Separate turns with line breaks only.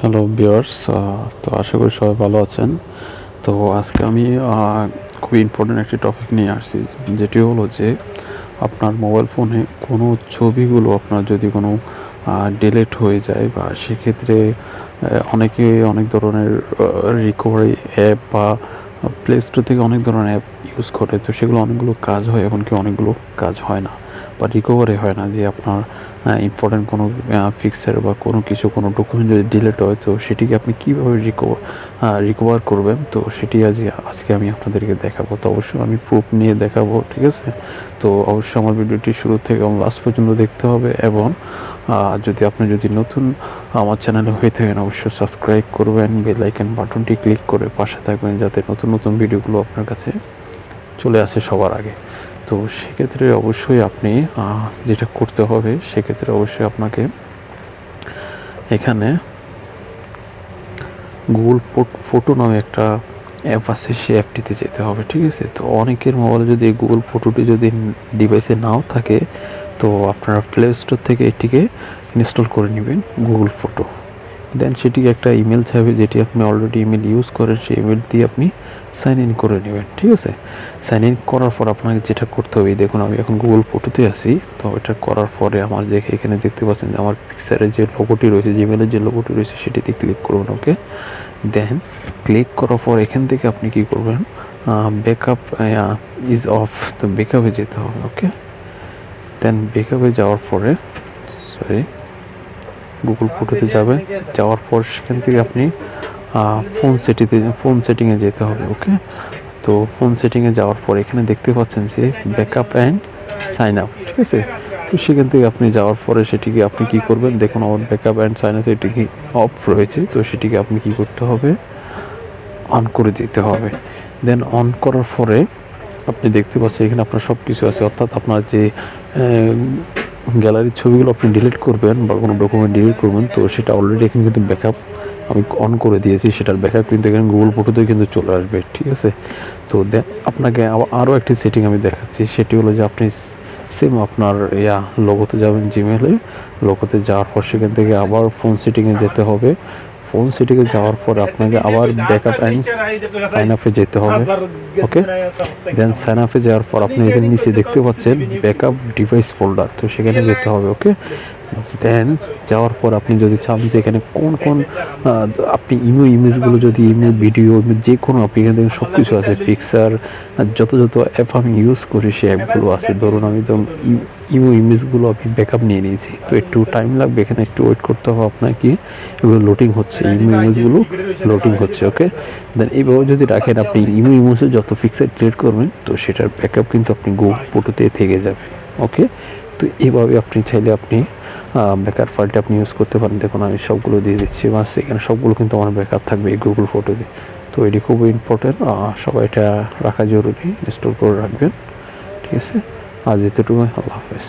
Hello viewers, তো আশা করি সবাই ভালো আছেন। তো আজকে আমি খুবই ইম্পর্টেন্ট একটি টপিক নিয়ে আসছি, যেটি হলো যে আপনার মোবাইল ফোনে কোনো ছবিগুলো আপনার যদি কোনো ডিলিট হয়ে যায়, বা সেক্ষেত্রে অনেকে অনেক ধরনের রিকভারি অ্যাপ বা প্লে স্টোর থেকে অনেক ধরনের অ্যাপ ইউজ করে। তো সেগুলো অনেকগুলো কাজ হয়, এমনকি অনেকগুলো কাজ হয় না বা রিকভারি হয় না। যে আপনার ইম্পর্টেন্ট কোনো পিকচার বা কোনো কিছু, কোনো ডকুমেন্ট যদি ডিলিট হয়, তো সেটিকে আপনি কীভাবে রিকভার করবেন, তো সেটি আজকে আমি আপনাদেরকে দেখাবো। তো অবশ্যই আমি প্রুফ নিয়ে দেখাবো, ঠিক আছে? তো অবশ্যই আমার ভিডিওটি শুরু থেকে এবং লাস্ট পর্যন্ত দেখতে হবে। এবং যদি নতুন আমার চ্যানেলে হয়ে থাকেন, অবশ্যই সাবস্ক্রাইব করবেন, বেল আইকন বাটনটি ক্লিক করে পাশে থাকবেন, যাতে নতুন নতুন ভিডিওগুলো আপনার কাছে চলে আসে সবার আগে। তো সেক্ষেত্রে অবশ্যই আপনি যেটা করতে হবে, সেক্ষেত্রে অবশ্যই আপনাকে এখানে গুগল ফটো নামে একটা অ্যাপ আছে, সেই অ্যাপটিতে যেতে হবে, ঠিক আছে? তো অনেকের মোবাইলে যদি গুগল ফটোটি যদি ডিভাইসে নাও থাকে, তো আপনারা প্লে স্টোর থেকে এটিকে ইনস্টল করে নেবেন, গুগল ফটো। দেন সেটিকে একটা ইমেল চাইবে, যেটি আপনি অলরেডি ইমেল ইউজ করেন, সেই ইমেল দিয়ে আপনি সাইন ইন করে নেবেন, ঠিক আছে? সাইন ইন করার পর আপনাকে যেটা করতে হবে, দেখুন আমি এখন গুগল ফটোতে আছি। তো এটা করার পরে আমার এখানে দেখতে পাচ্ছেন যে আমার পিকচারের যে লোগোটি রয়েছে, জিমেলের যে লোগোটি রয়েছে, সেটিতে ক্লিক করবেন, ওকে? দেন ক্লিক করার পর এখান থেকে আপনি কি করবেন, ব্যাকআপ ইজ অফ, তো ব্যাকআপে যেতে হবে, ওকে? দেন ব্যাকআপে যাওয়ার পরে গুগল ফটোতে যাওয়ার পর সেখান থেকে আপনি ফোন সেটিংয়ে যেতে হবে, ওকে? তো ফোন সেটিংয়ে যাওয়ার পর এখানে দেখতে পাচ্ছেন যে ব্যাকআপ অ্যান্ড সাইন আপ, ঠিক আছে? তো সেখান থেকে আপনি যাওয়ার পরে সেটিকে আপনি কি করবেন, দেখুন আমার ব্যাকআপ অ্যান্ড সাইন আপ এটি অফ রয়েছে, তো সেটিকে আপনি কি করতে হবে, অন করে দিতে হবে। দেন অন করার পরে আপনি দেখতে পাচ্ছেন এখানে আপনার সব কিছু আছে, অর্থাৎ আপনার যে গ্যালারির ছবিগুলো আপনি ডিলিট করবেন বা কোনো ডকুমেন্ট ডিলিট করবেন, তো সেটা অলরেডি এখানে কিন্তু ব্যাকআপ আমি অন করে দিয়েছি, সেটার ব্যাকআপ কিন্তু এখানে গুগল ফটোতেও কিন্তু চলে আসবে, ঠিক আছে? তো দেন আপনাকে আরও একটি সেটিং আমি দেখাচ্ছি, সেটি হলো যে আপনি সেম আপনার লোগোতে যাবেন, জিমেলে লোগোতে যাওয়ার পর সেখান থেকে আবার ফোন সেটিংয়ে যেতে হবে। ফোন সেটিংয়ে যাওয়ার পর আপনাকে আবার ব্যাকআপ অ্যান্ড সাইন আপে যেতে হবে, ওকে? দেন সাইন আপে যাওয়ার পর আপনি এখানে নিচে দেখতে পাচ্ছেন ব্যাকআপ ডিভাইস ফোল্ডার, তো সেখানে যেতে হবে, ওকে? দেন যাওয়ার পর আপনি যদি চান যে এখানে কোন কোন আপনি ইমেজগুলো, যদি ভিডিও, যে কোনো আপনি এখান থেকে সব কিছু আছে, পিকচার, যত অ্যাপ আমি ইউজ করি সেই অ্যাপগুলো আছে। ধরুন আমি তো ইমেজগুলো আমি ব্যাকআপ নিয়ে নিয়েছি, তো একটু টাইম লাগবে, এখানে একটু ওয়েট করতে হবে আপনাকে। এগুলো লোডিং হচ্ছে, ইমেজগুলো লোডিং হচ্ছে, ওকে? দেন এইভাবে যদি রাখেন, আপনি ইমেজে যত পিকচার ক্রিয়েট করবেন, তো সেটার ব্যাকআপ কিন্তু আপনি গুগল ফটোতে থেকে যাবে, ওকে? তো এইভাবে আপনি চাইলে আপনি ব্যাকআপ ফাইলটা আপনি ইউজ করতে পারেন। দেখুন আমি সবগুলো দিয়ে দিচ্ছি, বাস এখানে সবগুলো কিন্তু আমার ব্যাকআপ থাকবে এই গুগল ফটোতে। তো এটি খুবই ইম্পর্টেন্ট, সবাই এটা রাখা জরুরি, ইনস্টল করে রাখবেন, ঠিক আছে? আজ এতটুকুই, আল্লাহ হাফেজ।